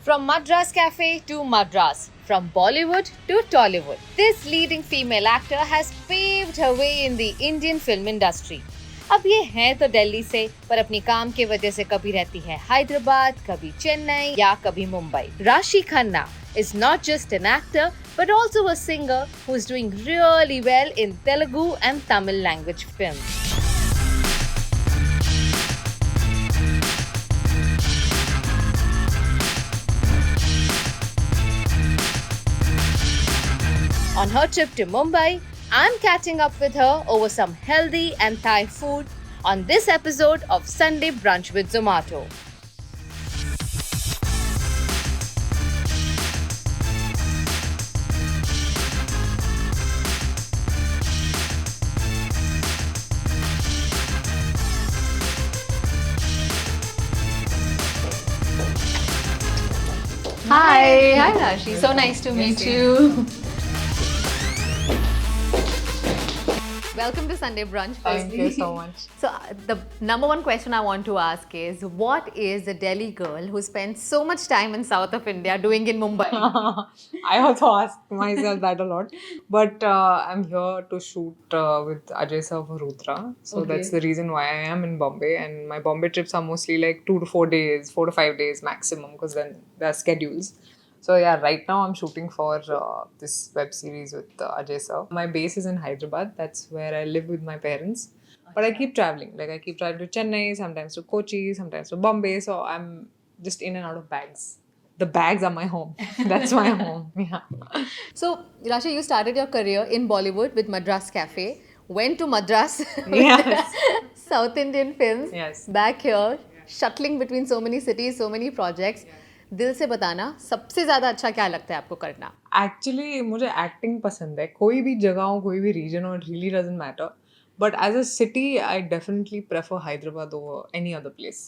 From Madras Cafe to Madras, from Bollywood to Tollywood, this leading female actor has paved her way in the Indian film industry. अब ये है तो दिल्ली से, पर अपनी काम के वजह से कभी रहती है हैदराबाद, कभी चेन्नई या कभी मुंबई. राशि Khanna is not just an actor but also a singer who is doing really well in Telugu and Tamil language films. On her trip to Mumbai, I'm catching up with her over some healthy and Thai food on this episode of Sunday Brunch with Zomato. Hi Rashi. So nice to meet you. Welcome to Sunday Brunch. Thank you so much. So the number one question I want to ask is, what is a Delhi girl who spends so much time in south of India doing in Mumbai? I also ask myself that a lot. But I'm here to shoot with Ajay sir for Rudra. So that's the reason why I am in Bombay. And my Bombay trips are mostly like 2 to 4 days, 4 to 5 days maximum, because then there are schedules. So yeah, right now I'm shooting for this web series with Ajay sir. My base is in Hyderabad. That's where I live with my parents. But I keep traveling. Like I keep traveling to Chennai, sometimes to Kochi, sometimes to Bombay. So I'm just in and out of bags. The bags are my home. That's my home. Yeah. So Rashi, you started your career in Bollywood with Madras Cafe, went to Madras Yes. with South Indian films, Yes. back here, shuttling between so many cities, so many projects. दिल से बताना, सबसे ज़्यादा अच्छा क्या लगता है आपको करना? Actually, मुझे acting पसंद है. कोई भी जगह हो, कोई भी region हो, it really doesn't matter. But as a city, I definitely prefer Hyderabad over any other place.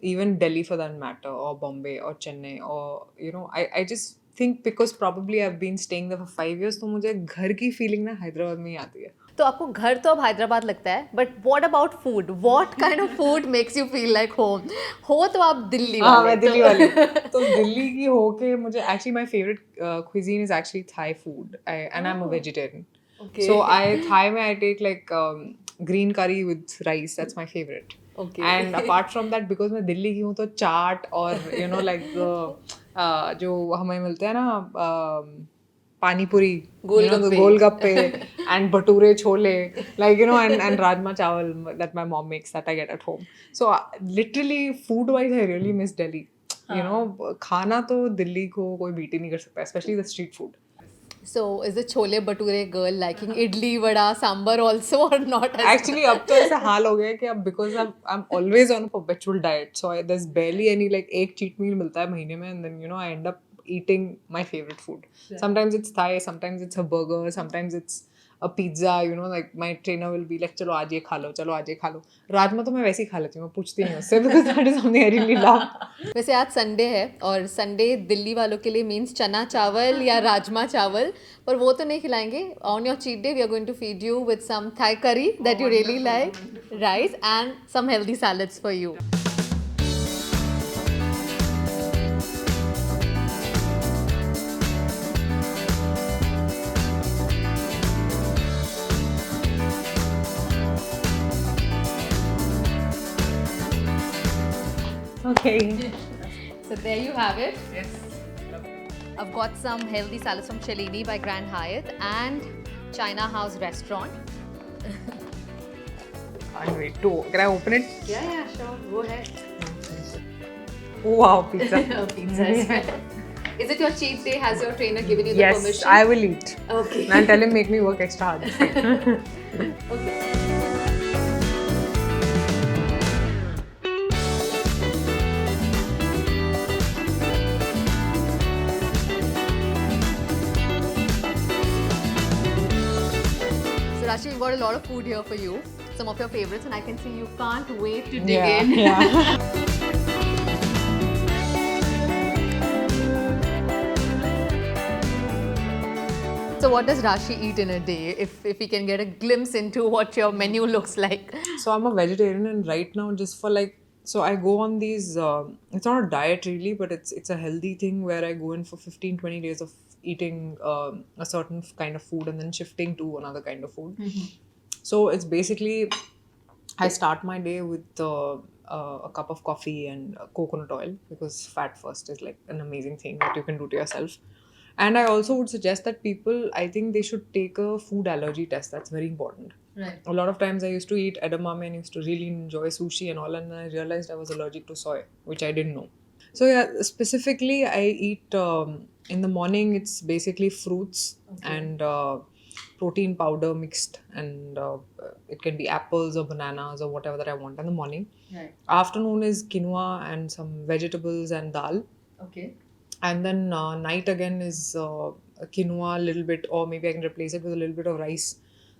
Even Delhi for that matter, or Bombay, or Chennai, or I just think because probably I've been staying there for 5 years, तो मुझे घर की feeling ना हैदराबाद में ही आती है. तो आपको घर तो अब हैदराबाद लगता है, but what about food? What kind of food makes you feel like home? हो तो आप दिल्ली वाले. हाँ, मैं दिल्ली वाली. तो दिल्ली की होके मुझे actually my favorite cuisine is actually Thai food, and I'm a vegetarian. Okay. So Thai में I take like green curry with rice. That's my favorite. Okay. And apart from that, because मैं दिल्ली की हूँ तो चाट और like the जो हमें मिलते हैं ना पानी पूरी, गोलगप्पे and bhature chole, like and rajma chawal that my mom makes that I get at home. So literally food wise I really miss Delhi. खाना तो दिल्ली को कोई बीट ही नहीं कर सकता, especially the street food. So is the chole bhature girl liking idli, vada, sambar also or not? Actually अब तो ऐसा हाल हो गया है कि अब because I'm always on a perpetual diet, so there's barely any like एक cheat meal मिलता है महीने में, and then I end up eating my favorite food. Yeah. Sometimes it's Thai, sometimes it's a burger, sometimes it's a pizza, like my trainer will be like चलो आज ये खा लो, चलो आज ये खा लो. राजमा तो मैं वैसे ही खा लेती हूँ, मैं पूछती नहीं उससे, because that is something I really love. वैसे आज संडे है और संडे दिल्ली वालों के लिए मीन्स चना चावल या राजमा चावल, पर वो तो नहीं खिलाएंगे. On your cheat day we are going to feed you with some Thai curry that you really like, rice and some healthy salads for you. Okay. So there you have it. Yes. I've got some healthy salads from Cellini by Grand Hyatt and China House Restaurant. Can't wait to. Can I open it? Yeah, sure. Go ahead. Oh, wow, pizza. Pizza as well. Is it your cheat day? Has your trainer given you the Yes, permission? I will eat. Okay. And I'll tell him make me work extra hard. Okay. So Rashi, we've got a lot of food here for you. Some of your favorites, and I can see you can't wait to dig in. Yeah. So what does Rashi eat in a day? If we can get a glimpse into what your menu looks like. So I'm a vegetarian, and right now, just for like So I go on these. It's not a diet really, but it's a healthy thing where I go in for 15-20 days of eating a certain kind of food and then shifting to another kind of food. So it's basically I start my day with a cup of coffee and coconut oil because fat first is like an amazing thing that you can do to yourself. And I also would suggest that people, I think they should take a food allergy test. That's very important. Right. A lot of times I used to eat edamame and used to really enjoy sushi and all, and I realized I was allergic to soy, which I didn't know. So yeah, specifically I eat in the morning. It's basically fruits and protein powder mixed, and it can be apples or bananas or whatever that I want in the morning. Right. Afternoon is quinoa and some vegetables and dal. Okay. And then night again is quinoa a little bit, or maybe I can replace it with a little bit of rice.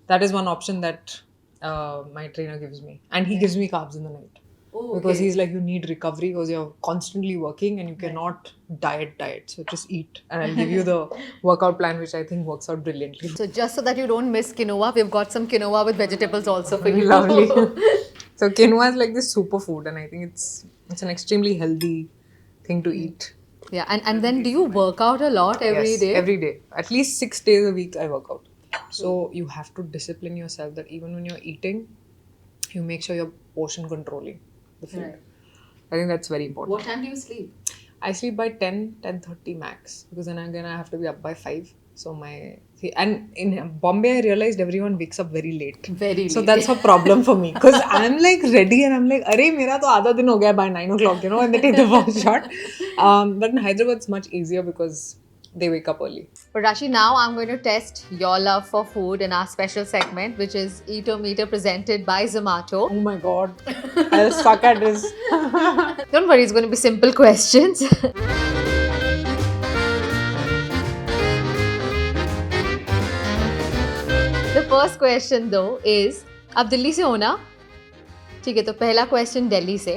That is one option that my trainer gives me, and he gives me carbs in the night. Oh, Because he's like, you need recovery because you're constantly working and you cannot diet. So just eat, and I'll give you the workout plan, which I think works out brilliantly. So just so that you don't miss quinoa, we've got some quinoa with vegetables also for you. Lovely. So quinoa is like this superfood, and I think it's an extremely healthy thing to eat. Yeah, and then do you work out a lot every day? Yes, every day. At least 6 days a week I work out. So you have to discipline yourself that even when you're eating, you make sure you're portion controlling the food. Right. I think that's very important. What time do you sleep? I sleep by 10:30 max, because then again I have to be up by 5. So and in Bombay I realized everyone wakes up very late. Very So late. that's a problem for me, because I'm like ready and I'm like, "Arey, mera to aadha din ho gaya by 9 o'clock," and they take the first shot. But in Hyderabad it's much easier because they wake up early. But Rashi, now I'm going to test your love for food in our special segment, which is Eat or Meter, presented by Zomato. Oh my god, I'll suck at this. Don't worry, it's going to be simple questions. The first question though is, आप दिल्ली से हो ना? ठीक है, तो पहला question Delhi से.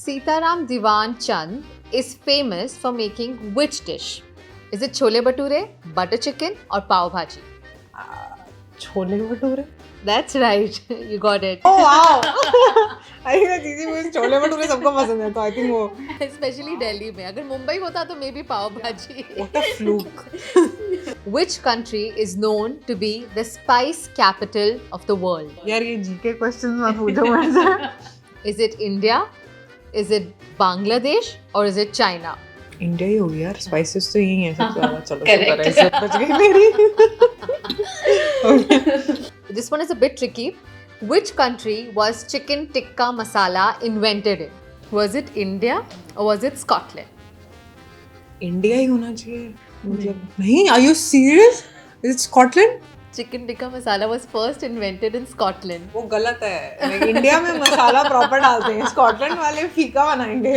Sitaram Diwan Chand is famous for making which dish? Is it chole bhature, butter chicken, or pav bhaji? Chole bhature? That's right. You got it. Oh wow! I think that's easy because chole bhature सबको पसंद है, तो I think वो. Especially Delhi में. अगर मुंबई होता तो maybe pav bhaji. What a fluke! Which country is known to be the spice capital of the world? यार ये GK questions मत पूछो मेरे से. Is it India? Is it Bangladesh? Or is it China? India ही होगी यार. Spices तो यही हैं सबसे ज़्यादा. चलो शुक्र है, इससे बच गई मेरी. This one is a bit tricky. Which country was chicken tikka masala invented in? Was it India or was it Scotland? India ही होना चाहिए. मतलब नहीं. Are you serious? Is it Scotland? Chicken tikka masala was first invented in Scotland. वो गलत है. Like India में मसाला proper डालते हैं. स्कॉटलैंड वाले फीका बनाएंगे.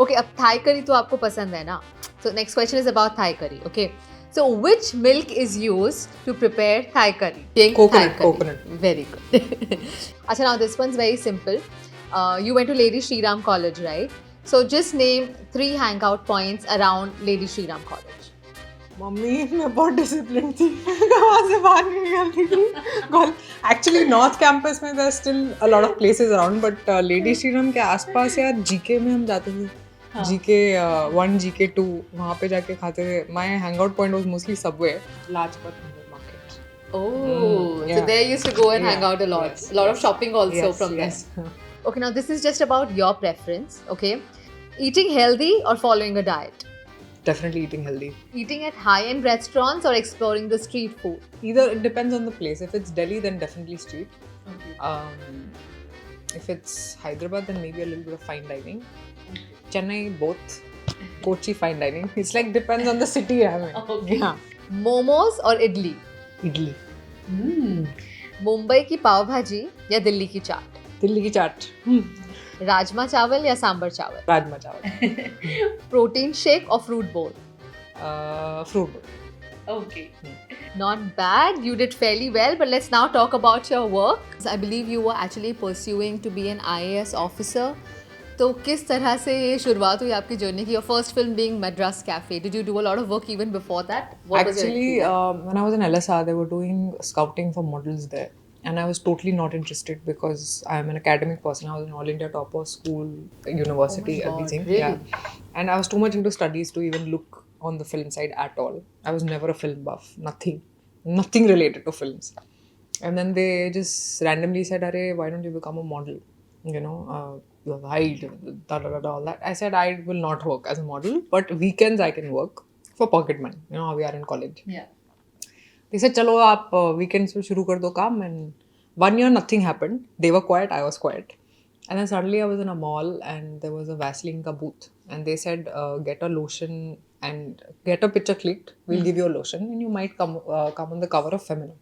Okay, अब Thai curry तो आपको पसंद है ना? So next question is about Thai curry. Okay. So which milk is used to prepare Thai curry? Pink Coconut, Thai curry. coconut. Very good. Achha, now this one's very simple. You went to Lady Shriram College, right? So just name 3 hangout points around Lady Shriram College. Mummy मैं बहुत discipline थी. वहाँ से बाहर नहीं निकलती थी. Actually north campus में there still a lot of places around, but lady Shriram के आसपास यार जीके में हम जाते थे. जीके 1, जीके 2, वहाँ पे जाके खाते थे. My hangout point was mostly Subway, Lajpat market. Oh, yeah. so there you used to go and hang Yeah, out a lot. yes, A lot of shopping also Yes, from yes. there. Okay, now this is just about your preference. Okay, eating healthy or following a diet? Definitely eating healthy. Eating at high-end restaurants or exploring the street food? Either, it depends on the place. If it's Delhi, then definitely street. If it's Hyderabad, then maybe a little bit of fine dining. Chennai, both. Kochi, fine dining. It's like depends on the city I'm in. Okay. Yeah. Momos or idli? Idli. Mumbai की पाव भाजी या दिल्ली की चाट? दिल्ली की चाट. राजमा चावल या सांबर चावल? राजमा चावल. Protein shake और फ्रूट बोल? Fruit. Okay. Not bad. You did fairly well, but let's now talk about your work. I believe you were actually pursuing to be an IAS officer. तो किस तरह से ये शुरुआत हुई आपकी जर्नी की? Your first film being Madras Cafe. Did you do a lot of work even before that? What was your Actually, when I was in LSR, they were doing scouting for models there. and I was totally not interested because I am an academic person. I was an all India topper, school, university, God, everything. really? Yeah, and I was too much into studies to even look on the film side at all. I was never a film buff. Nothing related to films. And then they just randomly said, "Arey, why don't you become a model? You have height, all that." I said, "I will not work as a model, but weekends I can work for pocket money. You know how we are in college." Yeah. They said, "चलो आप weekends में शुरू कर दो काम." And 1 year nothing happened. They were quiet, I was quiet. And then suddenly I was in a mall and there was a Vaseline ka booth. And they said, get a lotion and get a picture clicked. We'll give you a lotion and you might come on the cover of Femina.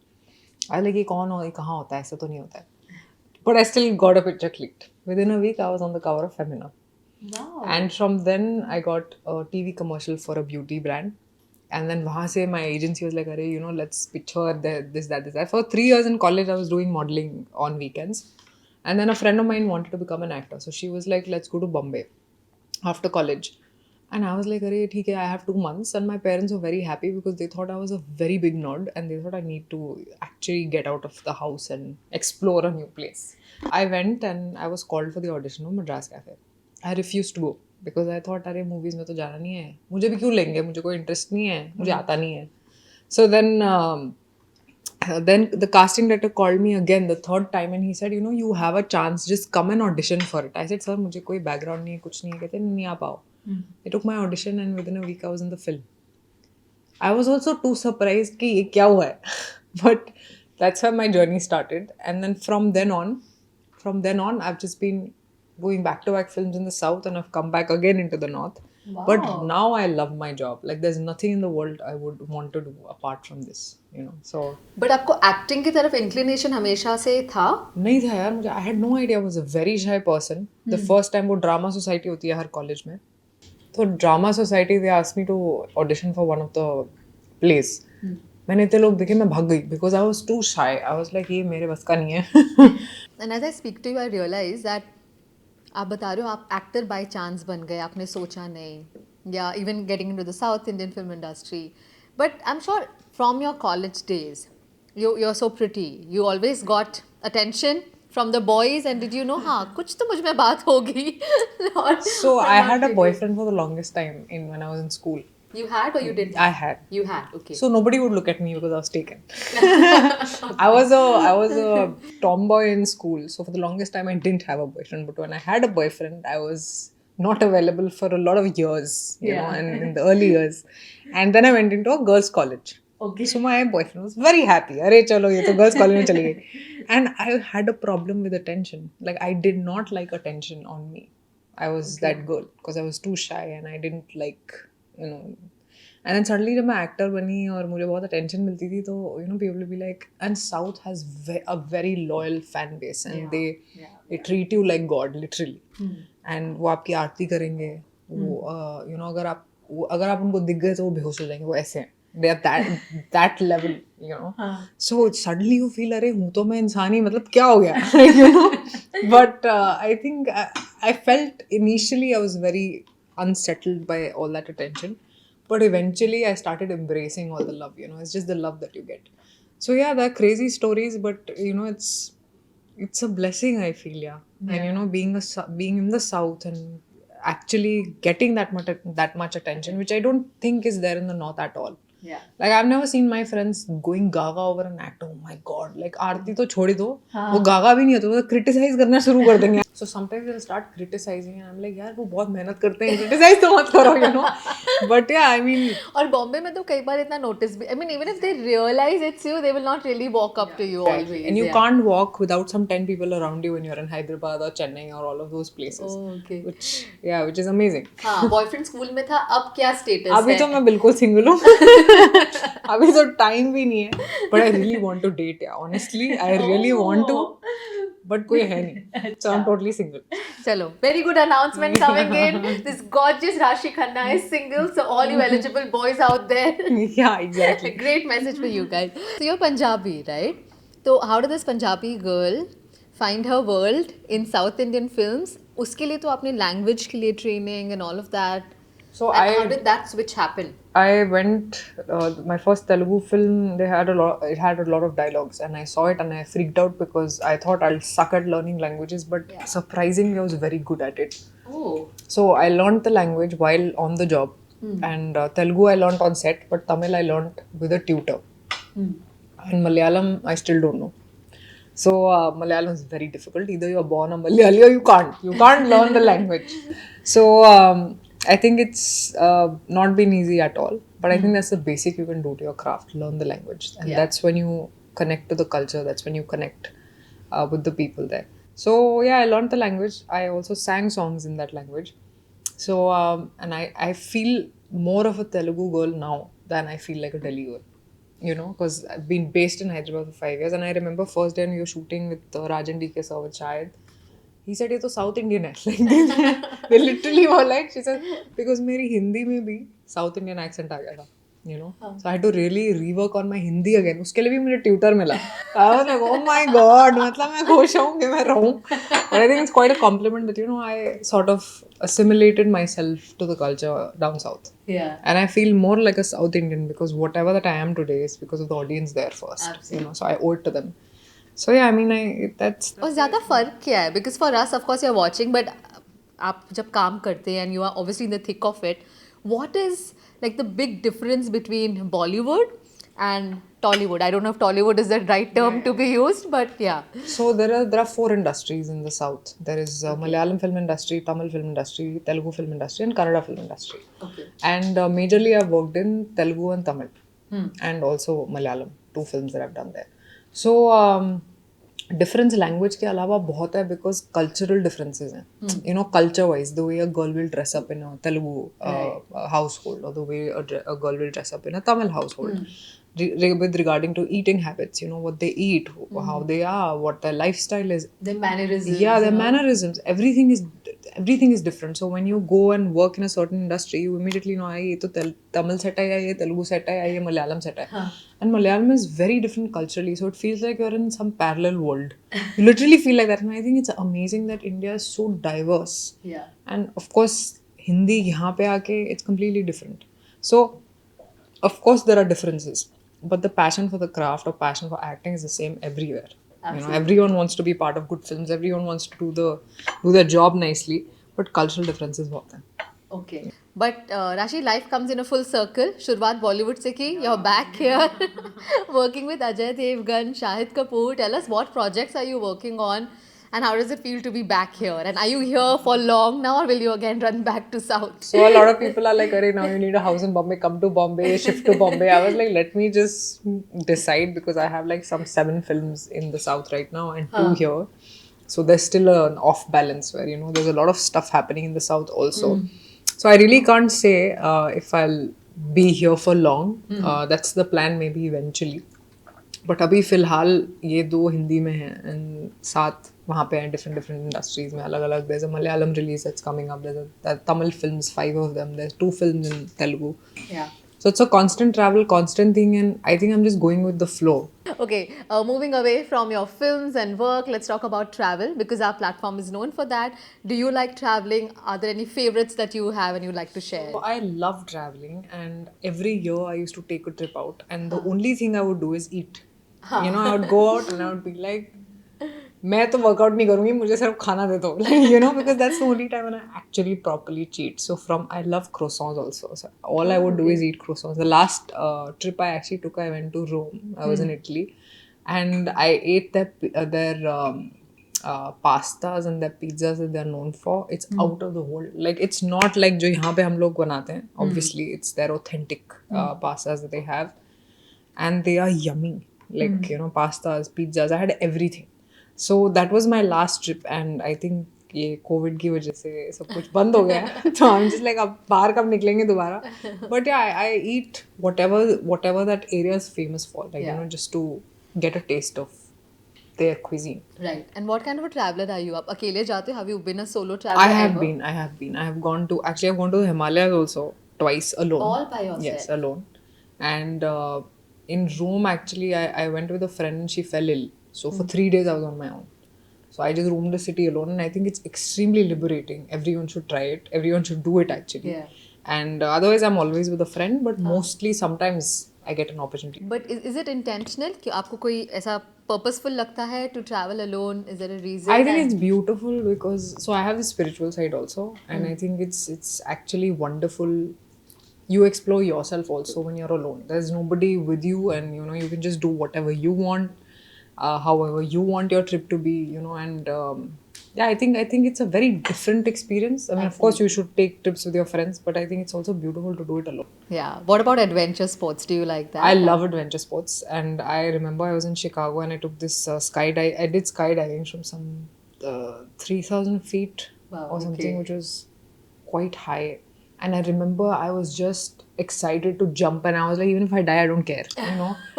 I was like, ये कौन हो, ये कहाँ होता है, ऐसा तो नहीं होता है. But I still got a picture clicked. Within a week, I was on the cover of Femina. Wow. And from then, I got a TV commercial for a beauty brand. And then वहाँ से my agency was like, "Arey, let's pitch her this, that. For 3 years in college, I was doing modeling on weekends. And then a friend of mine wanted to become an actor. So she was like, let's go to Bombay after college. And I was like, "Arey, theek hai, I have 2 months." And my parents were very happy because they thought I was a very big nerd and they thought I need to actually get out of the house and explore a new place. I went and I was called for the audition of Madras Cafe. I refused to go because I thought, अरे movies में तो जाना नहीं है, मुझे भी क्यों लेंगे, मुझे कोई इंटरेस्ट नहीं है, मुझे आता नहीं है. So then the casting director called me again the third time and he said, you have a chance, just come and audition for it. I said, sir, मुझे कोई background नहीं है, कुछ नहीं है. कहते नहीं आ पाओ. I took my audition and within a week I was in the film. I was also too surprised कि ये क्या हुआ है. But that's how my journey started. And then from then on I've just been going back-to-back films in the south and I've come back again into the north. Wow. But now I love my job. Like there's nothing in the world I would want to do apart from this, So but आपको acting की तरफ inclination हमेशा से था? नहीं था यार, मुझे I had no idea. I was a very shy person. The first time वो ड्रामा सोसाइटी होती है हर कॉलेज में, तो drama society they asked me to audition for one of the plays. मैंने इतने लोग देखे, मैं भाग गई because I was too shy. I was like, ये मेरे बस का नहीं है. And as I speak to you, I realize that आप बता रहे हो आप एक्टर बाय चांस बन गए, आपने सोचा नहीं, या even getting into the South Indian film industry. But I am sure from your college days you are so pretty, you always got attention from the boys, and did you know, हाँ कुछ तो मुझ में बात होगी. So I had a boyfriend for the longest time when I was in school. You had or you didn't? I had. You had, okay. So nobody would look at me because I was taken. I was a tomboy in school. So for the longest time I didn't have a boyfriend. But when I had a boyfriend, I was not available for a lot of years, and in the early years. And then I went into a girls' college. Okay. So my boyfriend was very happy. Arey chalo, ye to girls' college mein chali gayi. And I had a problem with attention. Like I did not like attention on me. I was that girl because I was too shy and I didn't like, And then suddenly जब मैं actor बनी और मुझे बहुत attention मिलती थी तो people will be like, and South has a very loyal fan base and they treat you like God literally. And वो आपकी आरती करेंगे, वो अगर आप उनको दिख गए तो वो बेहोश हो जाएंगे, वो ऐसे हैं. They are that level, So suddenly you feel, अरे हूँ तो मैं इंसान ही, मतलब क्या हो गया, But I think I felt initially I was very unsettled by all that attention, but eventually I started embracing all the love. It's just the love that you get. So yeah, they're crazy stories, but it's a blessing, I feel. And being in the South and actually getting that much attention, which I don't think is there in the North at all. Yeah. Like I've never seen my friends going gaga over an actor. Oh my god, like आरती तो छोड़ ही दो, वो गागा भी नहीं होता, वो criticise करना शुरू कर देंगे. So sometimes they'll start criticizing and I'm like, यार वो बहुत मेहनत करते हैं, criticize तो मत करो, But yeah, I mean. और बॉम्बे में तो कई बार इतना notice भी, I mean even if they realize it's you, they will not really walk up to you always. And you can't walk without some 10 people around you when you're in Hyderabad or Chennai or all of those places. Oh, okay. Which is amazing. हाँ, boyfriend school में था, अब क्या status है? अभी तो मैं बिल्कुल single हूँ. अभी तो time भी नहीं है. But I really want to date, honestly. I really want to. But कोई है नहीं. So I'm totally single. चलो, very good announcement coming in. This gorgeous Rashi Khanna is single, so all you eligible boys out there. Yeah, exactly. Great message for you guys. So you're Punjabi, right? So how did this Punjabi girl find her world in South Indian films? उसके लिए तो आपने language के लिए training and all of that. So And how did that switch happen? I went my first Telugu film. They had a lot. It had a lot of dialogues, and I saw it and I freaked out because I thought I'll suck at learning languages, but surprisingly, I was very good at it. Oh. So I learned the language while on the job, and Telugu I learned on set, but Tamil I learned with a tutor. And Malayalam I still don't know. So Malayalam is very difficult. Either you are born a Malayali or you can't. You can't learn the language. So I think it's not been easy at all. But I think that's the basic you can do to your craft. Learn the language, and that's when you connect to the culture. That's when you connect with the people there. So yeah, I learned the language. I also sang songs in that language. So and I feel more of a Telugu girl now than I feel like a Delhi girl. You know, because I've been based in Hyderabad for 5 years, and I remember first day when we were shooting with Rajan DK sir with Shahid, he said, "ये तो South Indian है." Like they literally were like, she said, because मेरी हिंदी में भी South Indian accent आ गया था. You know, so I had to really rework on my Hindi again. उसके लिए भी मुझे tutor मिला. I was like, oh my god, मतलब मैं खुश हूँ कि मैं रहूँ. But I think it's quite a compliment that, you know, I sort of assimilated myself to the culture down south. Yeah. And I feel more like a South Indian because whatever that I am today is because of the audience there first. Absolutely. You know, so I owe it to them. So yeah, I mean, that's और ज़्यादा फ़र्क क्या है? Because for us, of course, you're watching, but आप जब काम करते हैं and you are obviously in the thick of it, what is like the big difference between Bollywood and Tollywood? I don't know if Tollywood is the right term to be used, but yeah. so there are 4 industries in the south. There is Malayalam film industry, Tamil film industry, Telugu film industry, and Kannada film industry. Okay. And majorly I've worked in Telugu and Tamil, and also Malayalam, 2 films that I've done there. So difference language के अलावा बहुत है because cultural differences हैं. You know, culture wise, the way a girl will dress up in a Telugu household or the way a girl will dress up in a Tamil household. With regarding to eating habits, you know, what they eat, how they are, what their lifestyle is. The mannerisms. Yeah, their mannerisms. Everything is different. So when you go and work in a certain industry, you immediately know, ये तो Tamil set है, ये Telugu set है, ये Malayalam set है. And Malayalam is very different culturally, so it feels like you're in some parallel world. You literally feel like that, and I think it's amazing that India is so diverse. Yeah. And of course, Hindi यहाँ पे आके it's completely different. So of course there are differences, but the passion for the craft or passion for acting is the same everywhere. You know, everyone wants to be part of good films. Everyone wants to do their job nicely, but cultural differences बहुत हैं. Okay. But Rashi, life comes in a full circle. शुरुआत बॉलीवुड से की. You're back here working with Ajay Devgan, Shahid Kapoor. Tell us what projects are you working on and how does it feel to be back here? And are you here for long now or will you again run back to South? So a lot of people are like, "Arey, now you need a house in Bombay. Come to Bombay, shift to Bombay." I was like, let me just decide because I have like some 7 films in the South right now and 2 here. So there's still an off balance where, you know, there's a lot of stuff happening in the South also. So I really can't say if I'll be here for long. That's the plan, maybe eventually. But अभी फिलहाल ये 2 हिंदी में हैं and 7 वहाँ पे हैं different industries में अलग अलग. There's a Malayalam release that's coming up. There's a Tamil films, 5 of them. There's 2 films in Telugu. Yeah. So it's a constant travel, constant thing, and I think I'm just going with the flow. Okay, moving away from your films and work, let's talk about travel because our platform is known for that. Do you like traveling? Are there any favorites that you have and you like to share? So I love traveling, and every year I used to take a trip out, and the only thing I would do is eat. You know, I would go out and I would be like, मैं तो workout नहीं करूँगी, मुझे सिर्फ खाना दे दो. Like, you know, because that's the only time when I actually properly cheat. So I love croissants also. So all I would do is eat croissants. The last trip I actually took, I went to Rome. I was in Italy, and I ate their pastas and their pizzas that they're known for. It's out of the world. Like, it's not like जो यहाँ पे हम लोग बनाते हैं. Obviously, it's their authentic pastas that they have, and they are yummy. Like, you know, pastas, pizzas. I had everything. So that was my last trip, and I think ये Covid की वजह से सब कुछ बंद हो गया है. तो I'm just like, अब बाहर कब निकलेंगे दोबारा. But yeah, I eat whatever that area is famous for, like, you know, just to get a taste of their cuisine. Right. And what kind of a traveler are you? आप अकेले जाते हो? Have you been a solo traveler? I have been. I've gone to the Himalayas also twice alone. All by yourself? Yes, alone. And in Rome, actually, I went with a friend and she fell ill. So for 3 days I was on my own. So I just roamed the city alone, and I think it's extremely liberating. Everyone should try it. Everyone should do it actually. Yeah. And otherwise, I'm always with a friend, but mostly sometimes I get an opportunity. But is it intentional कि आपको कोई ऐसा purposeful लगता है to travel alone? Is there a reason? I think it's beautiful because so I have the spiritual side also, and I think it's actually wonderful. You explore yourself also when you're alone. There's nobody with you, and you can just do whatever you want, however you want your trip to be, and yeah, I think it's a very different experience. I mean, of course, you should take trips with your friends, but I think it's also beautiful to do it alone. Yeah. What about adventure sports? Do you like that? I love adventure sports, and I remember I was in Chicago and I took this skydive. I did skydiving from some 3,000 feet Wow, or something, okay. which was quite high. And I remember I was just excited to jump, and I was like, even if I die, I don't care.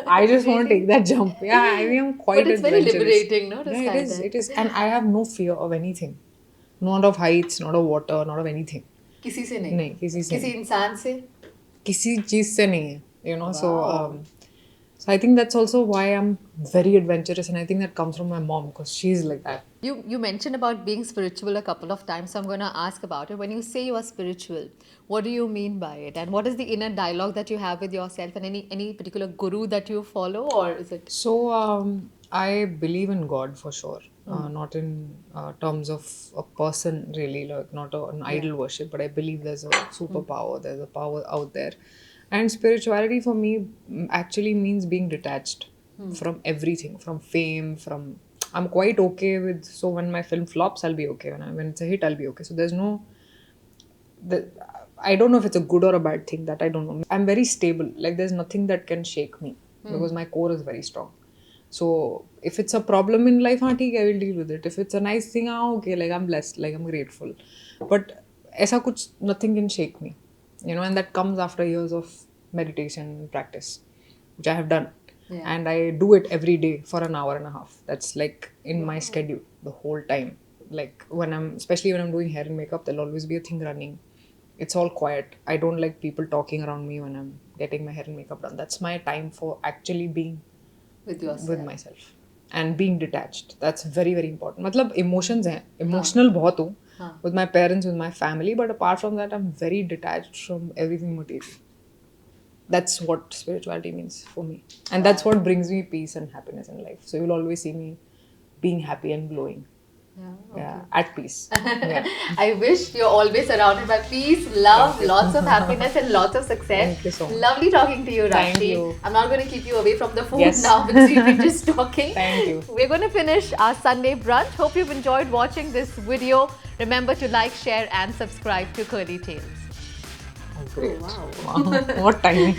I just want to take that jump. Yeah, I think I'm quite But it's very adventurous. liberating, no? To Yeah, it is. skydive. It is, and I have no fear of anything. Not of heights, not of water, not of anything. किसी से नहीं? नहीं, किसी से किसी नहीं. इंसान से? किसी चीज से नहीं है, so I think that's also why I'm very adventurous, and I think that comes from my mom because she's like that. You mentioned about being spiritual a couple of times, so I'm going to ask about it. When you say you are spiritual, what do you mean by it? And what is the inner dialogue that you have with yourself, and any particular guru that you follow, or is it? So I believe in God for sure, not in terms of a person really, like not an idol worship, but I believe there's a superpower, there's a power out there. And spirituality for me actually means being detached from everything, from fame, from... I'm quite okay with... So when my film flops, I'll be okay. When it's a hit, I'll be okay. So there's no... I don't know if it's a good or a bad thing, that I don't know. I'm very stable. Like there's nothing that can shake me because my core is very strong. So if it's a problem in life, I will deal with it. If it's a nice thing, okay, like I'm blessed, like I'm grateful. But aisa kuch, nothing can shake me. And that comes after years of meditation and practice, which I have done. Yeah. And I do it every day for an hour and a half. That's like in my schedule the whole time. Like especially when I'm doing hair and makeup, there'll always be a thing running. It's all quiet. I don't like people talking around me when I'm getting my hair and makeup done. That's my time for actually being With yourself. with myself and being detached. That's very, very important. मतलब emotions हैं, emotional बहुत हूँ with my parents, with my family, but apart from that, I'm very detached from everything material. That's what spirituality means for me, and that's what brings me peace and happiness in life. So you'll always see me being happy and glowing. Yeah, at peace. Yeah. I wish you're always surrounded by peace, love, lots of happiness, and lots of success. Thank you so much. Lovely talking to you, Thank Rakshi. you. I'm not going to keep you away from the food Yes. now because we've been just talking. Thank you. We're going to finish our Sunday brunch. Hope you've enjoyed watching this video. Remember to like, share, and subscribe to Curly Tales. Oh, great. Wow. Wow. What timing.